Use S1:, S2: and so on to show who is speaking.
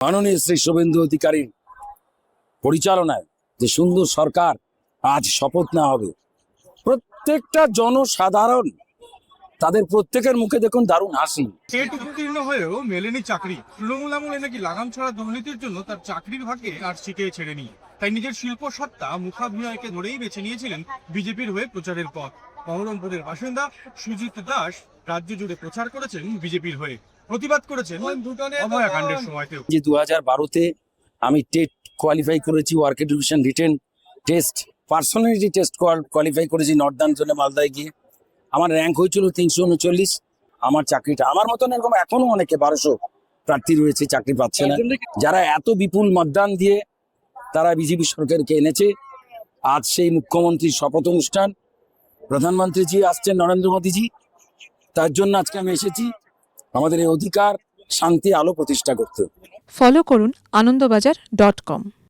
S1: মাননীয় শ্রী শুভেন্দু অধিকারীর পরিচালনায় যে সুন্দর সরকার আজ শপথ নেওয়া হবে, প্রত্যেকটা জনসাধারণ তাদের প্রত্যেকের মুখে দেখুন দারুণ হাসি।
S2: টেট উত্তীর্ণ হয়েও মেলেনি চাকরি। তৃণমূল আমলে নাকি লাগাম ছাড়া দুর্নীতির জন্য তার চাকরির ভাগ্যে আর শিখে ছেড়েনি। তাই নিজের শিল্প সত্তা মুখাভিনয়কে ধরেই বেছে নিয়েছিলেন বিজেপির হয়ে প্রচারের পথ। বহরমপুরের বাসিন্দা সুজিত দাস রাজ্য জুড়ে প্রচার করেছেন বিজেপির হয়ে, প্রতিবাদ করেছেন অভয়াকাণ্ডের সময়তেও।
S1: যে 2012-তে আমি টেট কোয়ালিফাই করেছি, work education written test, personality test qualify করেছি নর্দার্ন জোনে মালদায় গিয়ে। আমার র্যাঙ্ক হয়েছিল 339। আমার চাকরিটা, আমার মতন এরকম এখনো অনেকে 1200 প্রার্থী রয়েছে, চাকরি পাচ্ছে না। যারা এত বিপুল মতদান দিয়ে তারা বিজেপি সরকারকে এনেছে, আজ সেই মুখ্যমন্ত্রীর শপথ অনুষ্ঠান, প্রধানমন্ত্রীজি আসছেন নরেন্দ্র মোদীজি, তার জন্য আজকে আমি এসেছি আমাদের এই অধিকার, শান্তি, আলো প্রতিষ্ঠা করতে।
S3: ফলো করুন আনন্দবাজার.com।